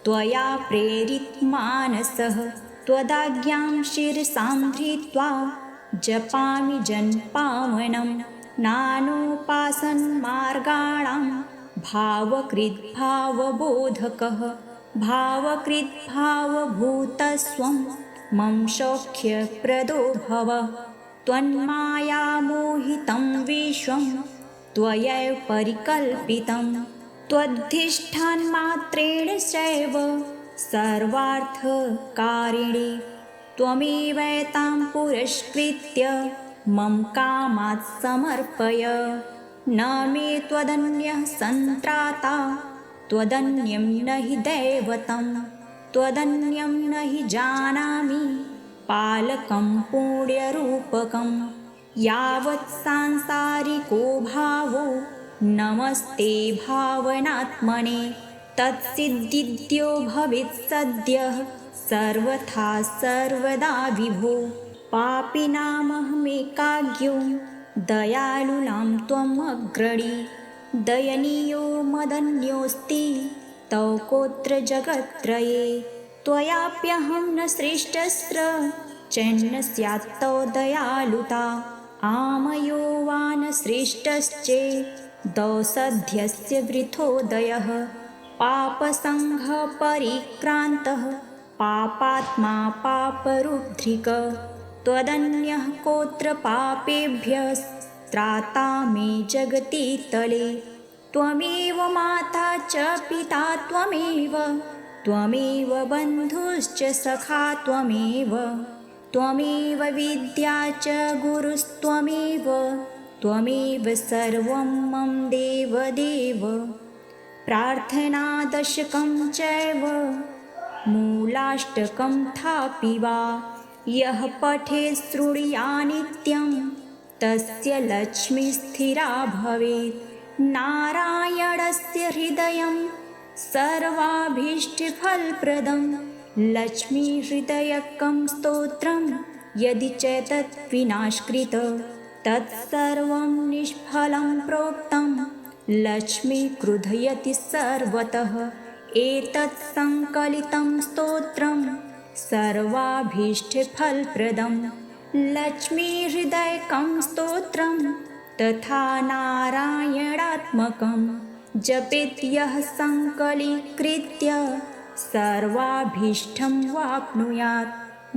त्वया प्रेरित मानसः त्वदाज्ञां शिरसां धृत्वा जपामि जन्पावनं नानोपासनमार्गाणां भावकृद्भावबोधकः भावकृद्भावभूतस्त्वं मम सौख्यप्रदो भव। त्वन्मायामोहितं विश्वं त्वयैव परिकल्पितं त्वद्धिष्ठानमात्रेण चैव सर्वार्थकारिणे त्वमेवैतां पुरस्कृत्य मम कामात् समर्पय। न मे त्वदन्यः सन्त्राता त्वदन्यं न हि दैवतं त्वदन्यं न हि जानामि पालकं पुण्यरूपकं यावत् सांसारिको भावो नमस्ते भावनात्मने तत्सिद्धिद्यो भवेत् सद्यः सर्वथा सर्वदा विभो। पापिनामहमेकाज्ञो दयालूनां त्वम् अग्रणी दयनीयो मदन्योऽस्ति तव कोऽत्र जगत्त्रये त्वयाप्यहं न श्रेष्ठस्त्र चैन्न स्यात् तव दयालुता आमयो वा न श्रेष्ठश्चेदौ सद्यस्य वृथोदयः पापसङ्घपरिक्रान्तः पापात्मा पापरुद्धिक त्वदन्यः कोऽत्र पापेभ्यः त्राता मे जगति तले त्वमेव माता च पिता त्वमेव बन्धुश्च सखा त्वमेव विद्या च गुरुस्त्वमेव सर्वं मम देवदेव। प्रार्थनादशकं चैव मूलाष्टकं थापि वा यः पठेत् शृणुयात् नित्यं तस्य लक्ष्मी स्थिरा भवेत्। नारायणस्य हृदयं सर्वाभीष्टफलप्रदं लक्ष्मीहृदयकं स्तोत्रं यदि चैतत् विनाशकृत तत्सर्वं निष्फलं प्रोक्तं लक्ष्मी क्रुधयति सर्वतः। एतत् संकलितं स्तोत्रं सर्वाभीष्टफलप्रदं लक्ष्मीहृदयकं स्तोत्रं तथा नारायणात्मकं जपेत् यः संकलीकृत्य सर्वाभीष्टं वाप्नुयात्।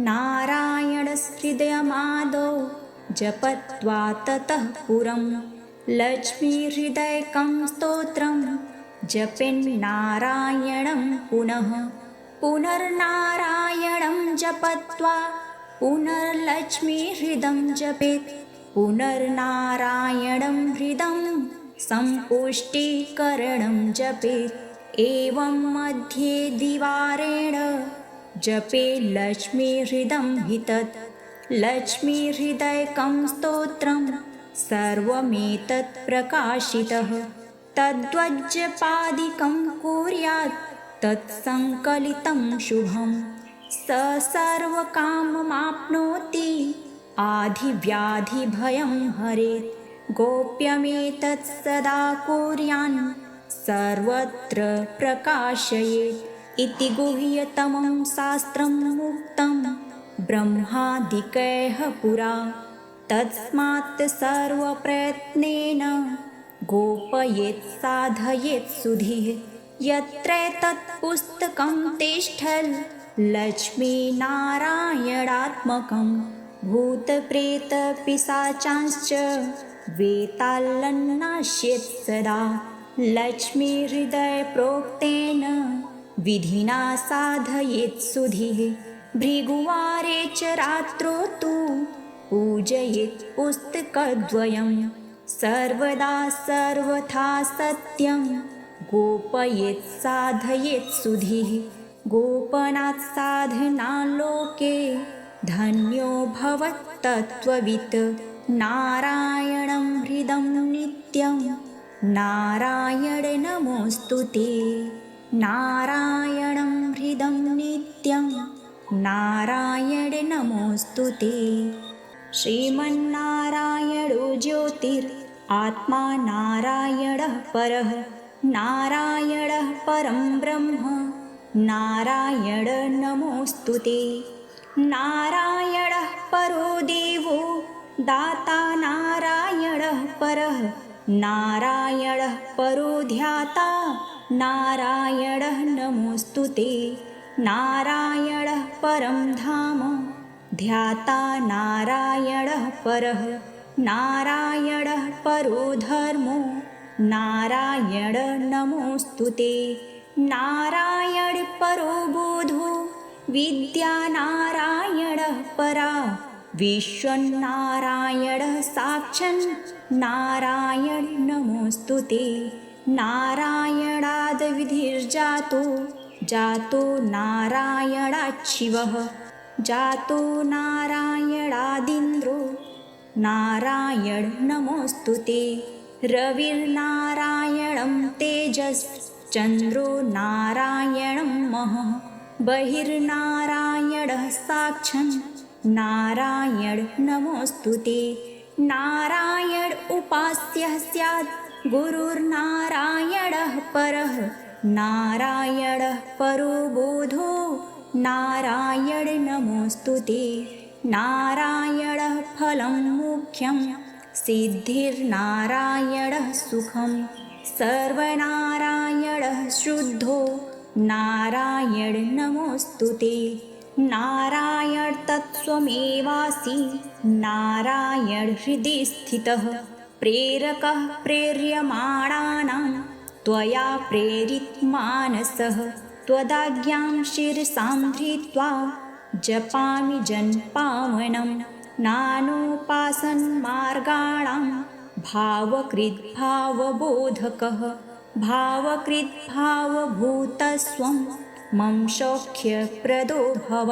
नारायणहृदयमादौ जपत्वा ततः पुरं लक्ष्मीहृदयकं स्तोत्रं जपेन्नारायणं पुनः पुनर्नारायणं जपत्वा पुनर्लक्ष्मीहृदं जपेत् पुनर्नारायणं हृदं सम्पुष्टीकरणं जपेत्। एवं मध्ये द्विवारेण जपे लक्ष्मीहृदं हि तत् लक्ष्मीहृदयकं स्तोत्रं सर्वमेतत् प्रकाशितः तद्वज्जपादिकं कुर्यात् तत्सङ्कलितं शुभं स सर्वकाममाप्नोति आधिव्याधिभयं हरेत्। गोप्यमेतत् सदा कुर्यान् सर्वत्र प्रकाशयेत् इति गुह्यतमं शास्त्रम् उक्तं ब्रह्मादिकैः पुरा। तस्मात् सर्वप्रयत्नेन गोपयेत् साधयेत् सुधीः यत्रैतत् पुस्तकं तिष्ठल् लक्ष्मीनारायणात्मकं भूतप्रेतपिशाचांश्च वेतालन्नाश्येत् सदा लक्ष्मीहृदयप्रोक्तेन विधिना साधयेत् सुधीः भृगुवारे च रात्रौ तु पूजयेत् पुस्तकद्वयं सर्वदा सर्वथा सत्यं गोपयेत् साधयेत् सुधीः गोपनात् साधनालोके धन्यो भवत्तत्त्ववित् नारायणं हृदं नित्यं नारायण नमोऽस्तु ते नारायणं हृदं नित्यं नारायण नमोऽस्तु ते श्रीमन्नारायणो ज्योतिरात्मा नारायणः परः नारायणः परं ब्रह्म नारायण नमोऽस्तु ते नारायणः परो देवो दाता नारायणः परः नारायणः परो ध्याता नारायणः नमोऽस्तु ते नारायणः परं धाम ध्याता नारायणः परः नारायणः परो धर्मो नारायण नमोऽस्तु ते नारायण परो बोधो विद्या नारायणः परा विश्वन्नारायणः साक्षात् नारायण नमोऽस्तु ते नारायणाद् विधिर्जातो जातो नारायणात् शिवः जातो नारायणादिन्द्रो नारायण नमोऽस्तु ते रविर्नारायणं तेजश्चन्द्रो नारायणं महः बहिर्नारायणः साक्षात् नारायण नमोऽस्तु ते नारायण उपास्यः स्यात् गुरुर्नारायणः परः नारायणः परो बोधो नारायण नमोऽस्तु ते नारायणः फलं मुख्यं सिद्धिर्नारायणः सुखं सर्वनारायणः शुद्धो नारायण नमोऽस्तु ते नारायण तत्स्वमेवासि नारायण हृदि स्थितः प्रेरकः प्रेर्यमाणानां त्वया प्रेरित मानसः त्वदाज्ञां शिरसां धृत्वा जपामि जन्पावनं नानोपासनमार्गाणां भावकृद्भावबोधकः भावकृद्भावभूतस्वं मम सौख्यप्रदो भव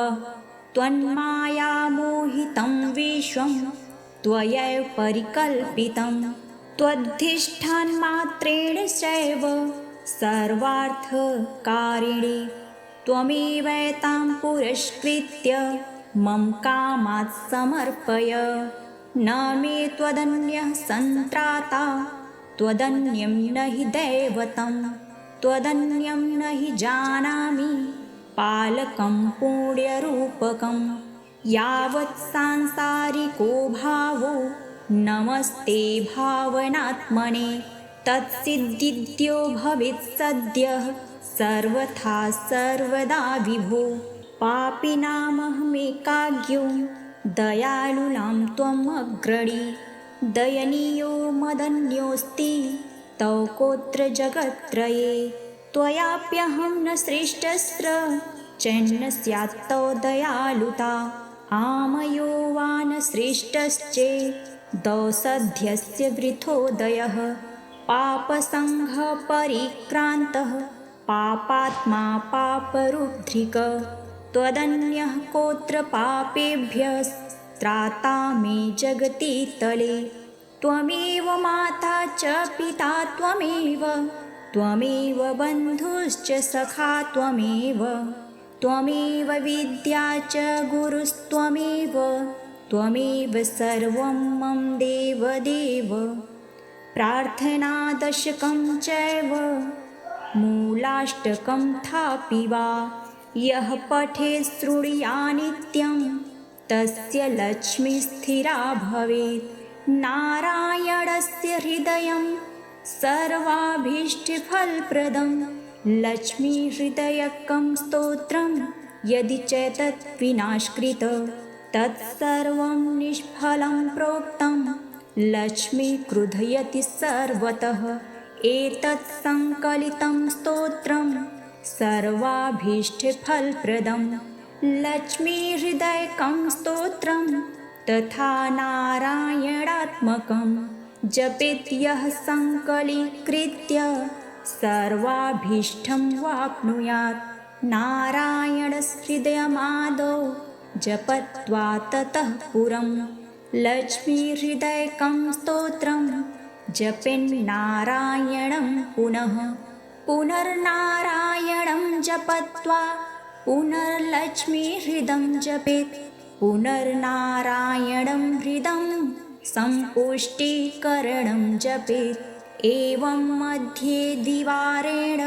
त्वन्मायामोहितं विश्वं त्वयैव परिकल्पितं त्वद्धिष्ठानमात्रेण चैव सर्वार्थकारिणे त्वमेवैतां पुरस्कृत्य मम कामात् समर्पय न मे त्वदन्यः सन्त्राता त्वदन्यं न हि दैवतं त्वदन्यं न हि जानामि पालकं पुण्यरूपकं यावत् सांसारिको भावो नमस्ते भावनात्मने तत्सिद्धिद्यो भवेत् सद्यः सर्वथा सर्वदा विभो पापिनामहमेकाज्ञो दयालूनां त्वम् अग्रणी दयनीयो मदन्योऽस्ति तव कोऽत्र जगत्त्रये त्वयाप्यहं न श्रेष्ठस्त्र चैन्न स्यात् तव दयालुता आमयो वा न श्रेष्ठश्चेदौ सद्यस्य वृथोदयः पापसङ्घपरिक्रान्तः पापात्मा पापरुद्धिक त्वदन्यः कोऽत्र पापेभ्यस्त्राता मे जगति तले त्वमेव माता च पिता त्वमेव बन्धुश्च सखा त्वमेव विद्या च गुरुस्त्वमेव सर्वं मम देवदेव प्रार्थनादशकं चैव मूलाष्टकं थापि वा यः पठेत् शृणुयान्नित्यं तस्य लक्ष्मी स्थिरा भवेत् नारायणस्य हृदयं सर्वाभीष्टफलप्रदं लक्ष्मीहृदयकं स्तोत्रं यदि चेतत् विनाशकृत तत्सर्वं निष्फलं प्रोक्तं लक्ष्मीक्रुधयति सर्वतः एतत् सङ्कलितं स्तोत्रं सर्वाभीष्टफलप्रदं लक्ष्मीहृदयकं स्तोत्रं तथा नारायणात्मकं जपेत् यः सङ्कलीकृत्य सर्वाभीष्टं वाप्नुयात् नारायणहृदयमादौ जपत्वा ततः पुरं लक्ष्मीहृदयकं स्तोत्रं जपेन्नारायणं पुनः पुनर्नारायणं जपत्वा पुनर्लक्ष्मीहृदं जपेत् पुनर्नारायणं हृदं सम्पुष्टीकरणं जपेत् एवं मध्ये द्विवारेण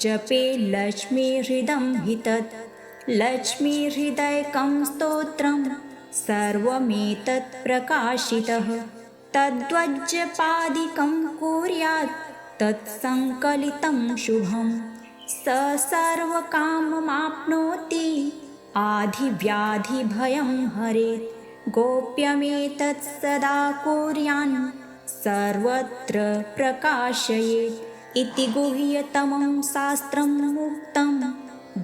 जपे लक्ष्मीहृदं हि तत् लक्ष्मीहृदयकं स्तोत्रं सर्वमेतत् प्रकाशितः तद्वज्जपादिकं कुर्यात् तत्सङ्कलितं शुभं स सर्वकाममाप्नोति आधिव्याधिभयं हरेत् गोप्यमेतत् सदा कुर्यान् सर्वत्र प्रकाशयेत् इति गुह्यतमं शास्त्रं मुक्तं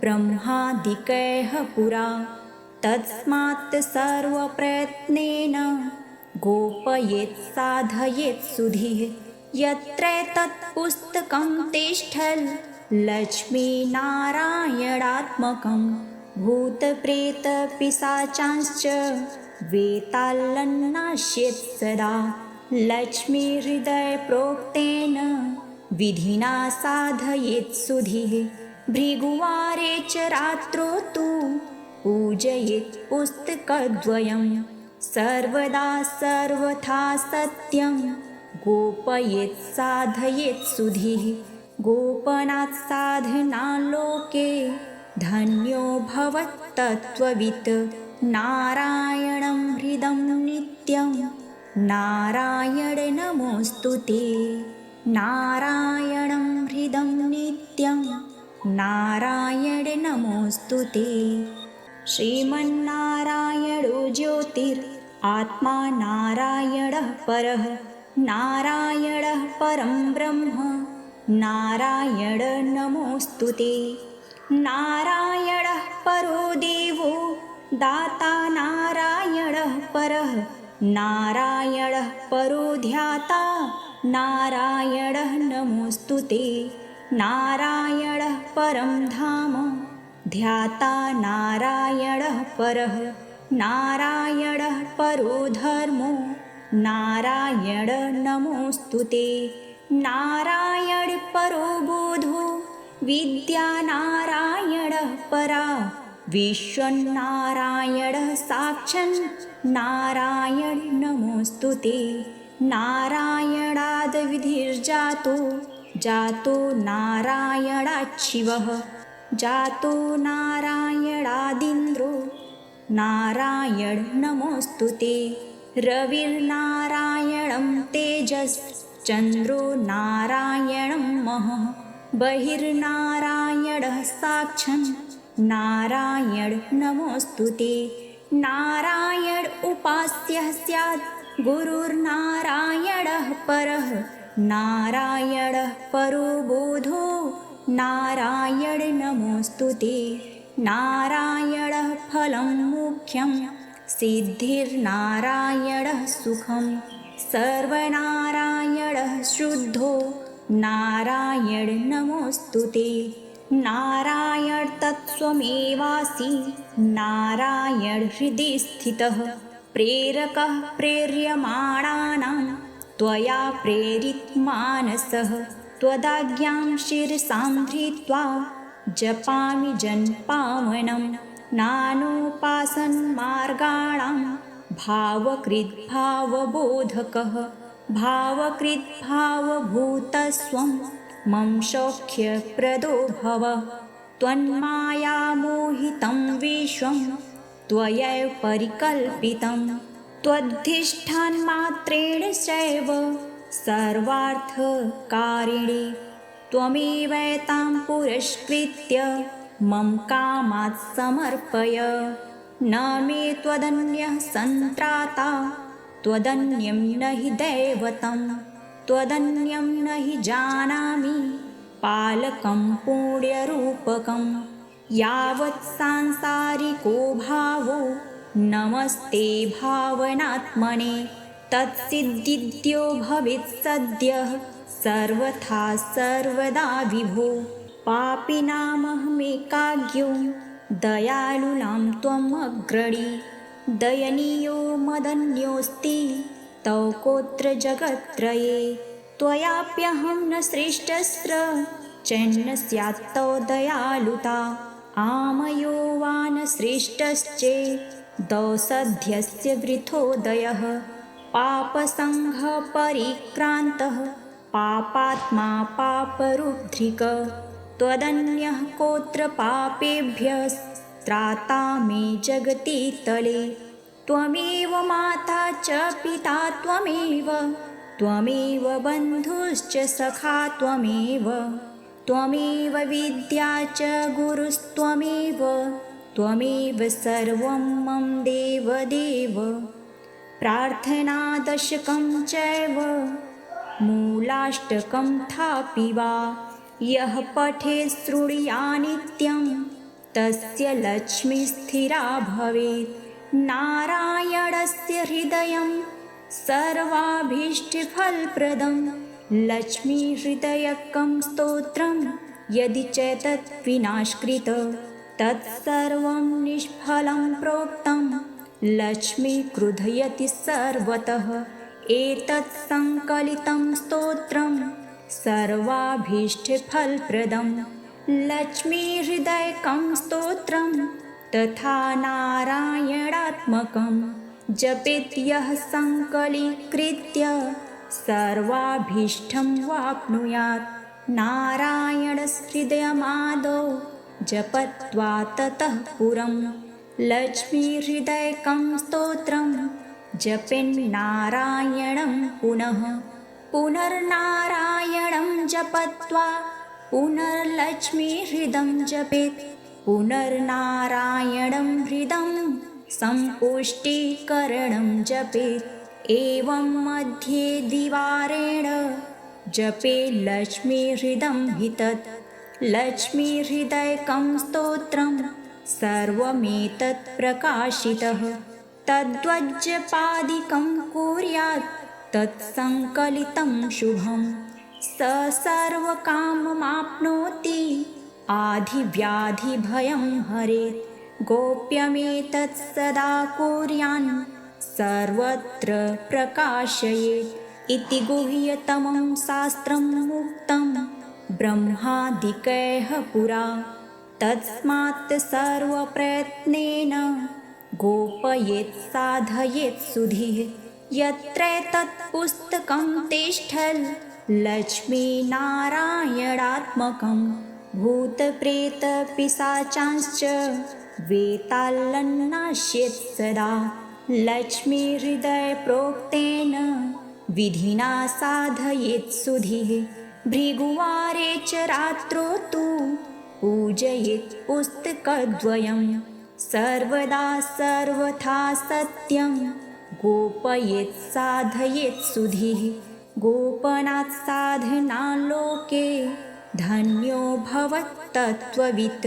ब्रह्मादिकैः पुरा तस्मात् सर्वप्रयत्नेन गोपयेत् साधयेत् सुधीः यत्र तत् पुस्तकं तिष्ठल् लक्ष्मीनारायणात्मकं भूतप्रेतपिशाचांश्च वेतालन्नाश्येत् सदा लक्ष्मीहृदयप्रोक्तेन विधिना साधयेत् सुधीः भृगुवारे च रात्रौ तु पूजयेत् पुस्तकद्वयं सर्वदा सर्वथा सत्यं गोपयेत् साधयेत् सुधीः गोपनात् साधना लोके धन्यो भवत् तत्त्ववित् नारायणं हृदं नित्यं नारायण नमोऽस्तु ते नारायणं हृदं नित्यं नारायण नमोऽस्तु ते श्रीमन्नारायणो ज्योतिरात्मा नारायणः परः नारायणः परं ब्रह्म नारायण नमोऽस्तु ते नारायणः परो देवो दाता नारायणः परः नारायणः परो ध्याता नारायणः नमोऽस्तु ते नारायणः परं धाम ध्याता नारायणः परः नारायणः परो धर्मो नारायण नमोऽस्तु ते नारायण परो बोधो विद्या नारायणः परा विश्वन्नारायणः साक्षन् नारायण नमोऽस्तु ते नारायणाद्विधिर्जातो जातो नारायणाच्छिवः जातो नारायणादिन्द्रो नारायण नमोऽस्तु ते रविर्नारायणं तेजश्चन्द्रो नारायणं महः बहिर्नारायणः साक्षन् नारायण नमोऽस्तु ते नारायण उपास्यः स्यात् गुरुर्नारायणः परः नारायणः परो बोधो नारायण नमोऽस्तु ते नारायणः फलं मुख्यं सिद्धिर्नारायणः सुखं सर्वनारायणः शुद्धो नारायण नमोऽस्तु ते नारायण तत्स्वमेवासि नारायण हृदि स्थितः प्रेरकः प्रेर्यमाणानां त्वया प्रेरित मानसः त्वदाज्ञां शिरसां धृत्वा जपामि जन्पावनं नानोपासनमार्गाणां भावकृद्भावबोधकः भावकृद्भावभूतस्वं मम सौख्यप्रदो भव त्वन्मायामोहितं विश्वं त्वयैव परिकल्पितं त्वद्धिष्ठानमात्रेण चैव सर्वार्थकारिणे त्वमेवैतां पुरस्कृत्य मम कामात् समर्पय न मे त्वदन्यः सन्त्राता त्वदन्यं न हि दैवतं त्वदन्यं न हि जानामि पालकं पुण्यरूपकं यावत् सांसारिको भावो नमस्ते भावनात्मने तत्सिद्धिद्यो भवेत् सद्यः सर्वथा सर्वदा विभो पापिनामहमेकाज्ञो दयालूनां त्वमग्रणी दयनीयो मदन्योऽस्ति तौ कोऽत्र जगत्त्रये त्वयाप्यहं न श्रेष्ठस्त्र चैन्न स्यात् तौ दयालुता आमयो वा न श्रेष्ठश्चेदौ सद्यस्य वृथोदयः पापसङ्घपरिक्रान्तः पापात्मा पापरुद्धिक त्वदन्यः कोऽत्र पापेभ्यस्त्राता मे जगति तले त्वमेव माता च पिता त्वमेव बन्धुश्च सखा त्वमेव विद्या च गुरुस्त्वमेव सर्वं मम देवदेव प्रार्थनादशकं चैव मूलाष्टकं थापि वा यः पठेत् शृणुयान्नित्यं तस्य लक्ष्मी स्थिरा भवेत् नारायणस्य हृदयं सर्वाभीष्टफलप्रदं लक्ष्मीहृदयकं स्तोत्रं यदि चेतत् विनाशकृत तत्सर्वं निष्फलं प्रोक्तं लक्ष्मी क्रुधयति सर्वतः एतत् संकलितं स्तोत्रं सर्वाभीष्टफलप्रदं लक्ष्मीहृदयकं स्तोत्रं तथा नारायणात्मकं जपेत् यः संकलीकृत्य सर्वाभीष्टं वाप्नुयात् नारायणहृदयमादौ जपत्वा ततः पुरं लक्ष्मीहृदयकं स्तोत्रं जपेन्नारायणं पुनः पुनर्नारायणं जपत्वा पुनर्लक्ष्मीहृदं जपेत् पुनर्नारायणं हृदं सम्पुष्टीकरणं जपेत् एवं मध्ये द्विवारेण जपे लक्ष्मीहृदं हि तत् लक्ष्मीहृदयकं स्तोत्रं सर्वमेतत् प्रकाशितः तद्वज्जपादिकं कुर्यात् तत्सङ्कलितं शुभं स सर्वकाममाप्नोति आधिव्याधिभयं हरेत् गोप्यमेतत् सदा कुर्यान् सर्वत्र प्रकाशयेत् इति गुह्यतमं शास्त्रं मुक्तं ब्रह्मादिकैः पुरा तस्मात् सर्वप्रयत्नेन गोपयेत् साधयेत् सुधीः यत्र तत् पुस्तकं तिष्ठल् लक्ष्मीनारायणात्मकं भूतप्रेतपिशाचांश्च वेतालन्नाश्येत् सदा लक्ष्मीहृदयप्रोक्तेन विधिना साधयेत् सुधीः भृगुवारे च रात्रौ तु पूजयेत् पुस्तकद्वयं सर्वदा सर्वथा सत्यं गोपयेत् साधयेत् सुधीः गोपनात् साधनालोके धन्यो भवत् तत्त्ववित्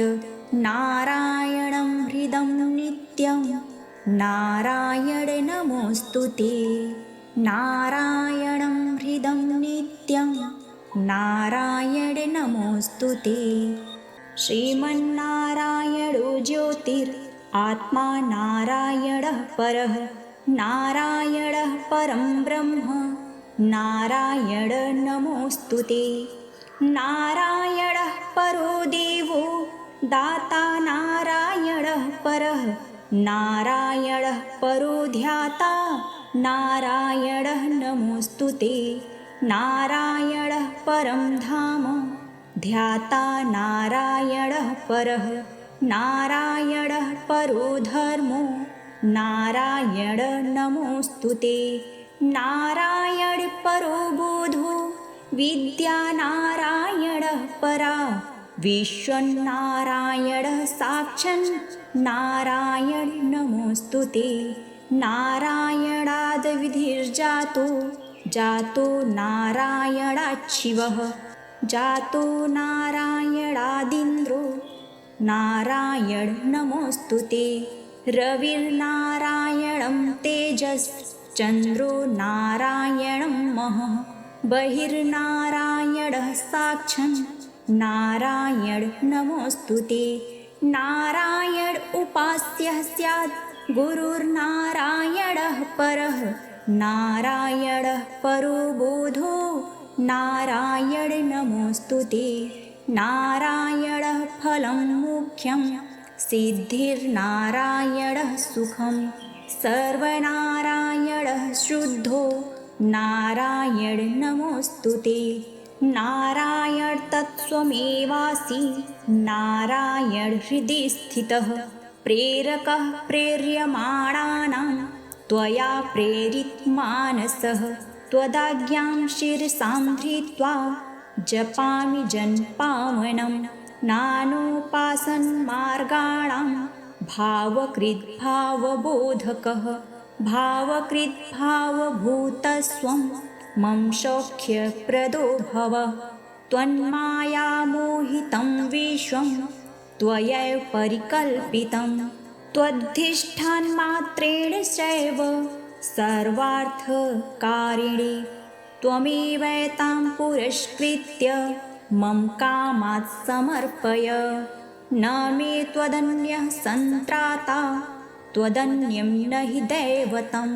नारायणं हृदं नित्यं नारायण नमोऽस्तु ते नारायणं हृदं नित्यं नारायण नमोऽस्तु ते श्रीमन्नारायणो ज्योतिरात्मा नारायणः परः नारायणः परं ब्रह्म नारायण नमोऽस्तु ते नारायणः परो देवो दाता नारायणः परः नारायणः परो ध्याता नारायणः नमोऽस्तु ते नारायणः परं धाम ध्याता नारायणः परः नारायणः परो धर्मो नारायण नमोऽस्तु ते नारायण परो बोधो विद्या नारायणः परा विश्वन्नारायणः साक्षात् नारायण नमोऽस्तु ते नारायणाद्विधिर्जातो जातो नारायणाच्छिवः जातो नारायणादिन्द्रो नारायण नमोऽस्तु ते रविर्नारायणं तेजश्चन्द्रो नारायणं महः बहिर्नारायणः साक्षन् नारायण नमोऽस्तु ते नारायण उपास्यः स्यात् गुरुर्नारायणः परः नारायणः परो बोधो नारायण नमोऽस्तु ते नारायणः फलं मुख्यं सिद्धिर्नारायणः सुखं सर्वनारायणः शुद्धो नारायण नमोऽस्तु ते नारायण तत्स्वमेवासि नारायण हृदि स्थितः प्रेरकः प्रेर्यमाणानां त्वया प्रेरितमानसः त्वदाज्ञां शिरसां धृत्वा जपामि जन्पावनं नानोपासनमार्गाणां भावकृद्भावबोधकः भावकृद्भावभूतस्वं मम सौख्यप्रदो भव त्वन्मायामोहितं विश्वं त्वयैव परिकल्पितं त्वद्धिष्ठानमात्रेण चैव सर्वार्थकारिणे त्वमेवैतां पुरस्कृत्य मम कामात् समर्पय न मे त्वदन्यः सन्त्राता त्वदन्यं न हि दैवतं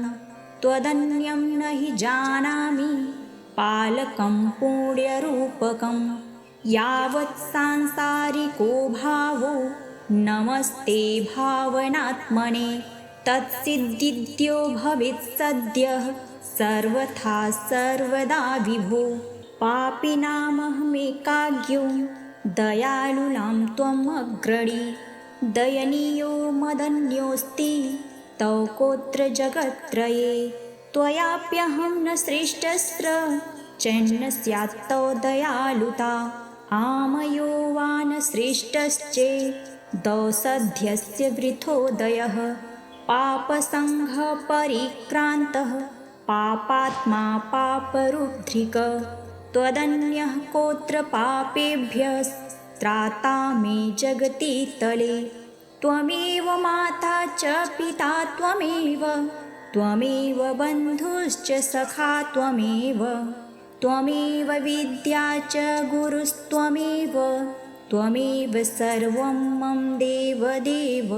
त्वदन्यं न हि जानामि पालकं पुण्यरूपकं यावत् सांसारिको भावो नमस्ते भावनात्मने तत्सिद्धिद्यो भवेत् सद्यः सर्वथा सर्वदा विभो पापिनामहमेकाज्ञो दयालूनां त्वमग्रणी दयनीयो मदन्योऽस्ति तव कोऽत्र जगत्त्रये त्वयाप्यहं न सृष्टस्त्र चैन्न स्यात् तव दयालुता आमयो वा न सृष्टश्चेदौ सद्यस्य वृथोदयः पापसङ्घपरिक्रान्तः पापात्मा पापरुद्धिक त्वदन्यः कोऽत्र पापेभ्यस्त्राता मे जगति तले त्वमेव माता च पिता त्वमेव बन्धुश्च सखा त्वमेव विद्या च गुरुस्त्वमेव सर्वं मम देवदेव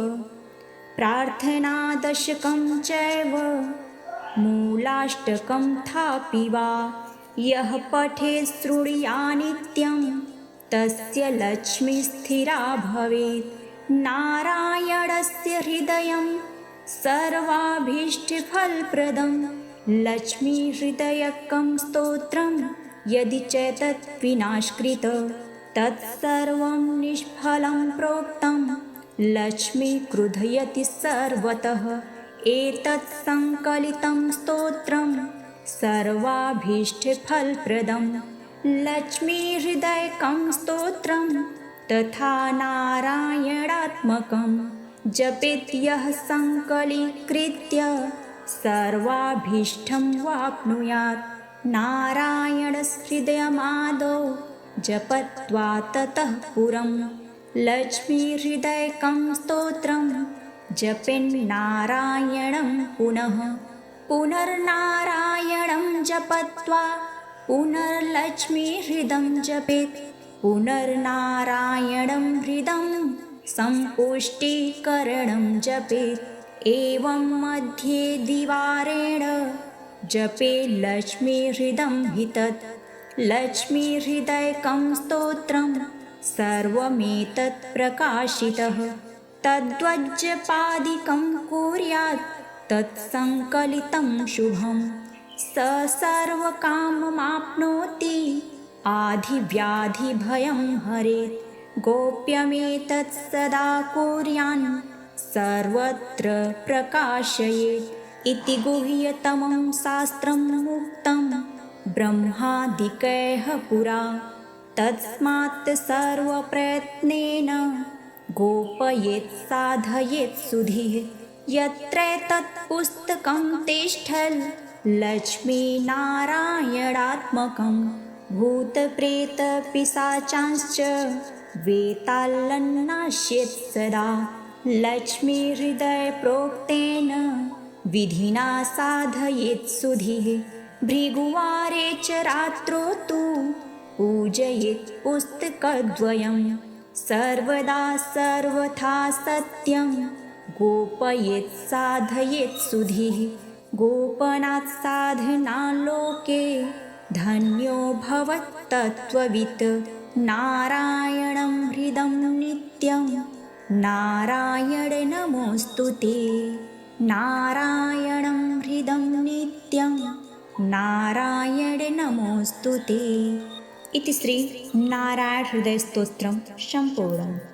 प्रार्थनादशकं चैव मूलाष्टकं थापि वा यः पठेत् शृणुयान्नित्यं तस्य लक्ष्मी स्थिरा भवेत् नारायणस्य हृदयं सर्वाभीष्टफलप्रदं लक्ष्मीहृदयकं स्तोत्रं यदि चेतत् विनाशकृत तत्सर्वं निष्फलं प्रोक्तं लक्ष्मी क्रुधयति सर्वतः एतत् संकलितं स्तोत्रं सर्वाभीष्टफलप्रदं लक्ष्मीहृदयकं स्तोत्रं तथा नारायणात्मकं जपेत् यः संकलीकृत्य सर्वाभीष्टं वाप्नुयात् नारायणहृदयमादौ जपत्वा ततः पुरं लक्ष्मीहृदयकं स्तोत्रं जपेन्नारायणं पुनः पुनर्नारायणं जपत्वा पुनर्लक्ष्मीहृदं जपेत् पुनर्नारायणं हृदं सम्पुष्टीकरणं जपेत् एवं मध्ये द्विवारेण जपे लक्ष्मीहृदं हि तत् लक्ष्मीहृदयकं स्तोत्रं सर्वमेतत् प्रकाशितः तद्वज्जपादिकं कुर्यात् तत्सङ्कलितं शुभं स सर्वकाममाप्नोति आधिव्याधिभयं हरेत् गोप्यमेतत् सदा कुर्यान् सर्वत्र प्रकाशयेत् इति गुह्यतमं शास्त्रं मुक्तं ब्रह्मादिकैः पुरा तस्मात् सर्वप्रयत्नेन गोपयेत् साधयेत् सुधीः यत्रैतत्पुस्तकं तिष्ठल् लक्ष्मीनारायणात्मकं भूतप्रेतपिशाचांश्च वेतालन्नाश्येत् सदा लक्ष्मीहृदयप्रोक्तेन विधिना साधयेत् सुधीः भृगुवारे च रात्रौ तु पूजयेत् पुस्तकद्वयं सर्वदा सर्वथा सत्यं गोपयेत् साधयेत् सुधीः गोपनात् साधना लोके धन्यो भवत् तत्त्ववित् नारायणं हृदं नित्यं नारायण नमोऽस्तु ते नारायणं हृदं नित्यं नारायण नमोऽस्तु ते इति श्री नारायण हृदय स्तोत्रं सम्पूर्णम्।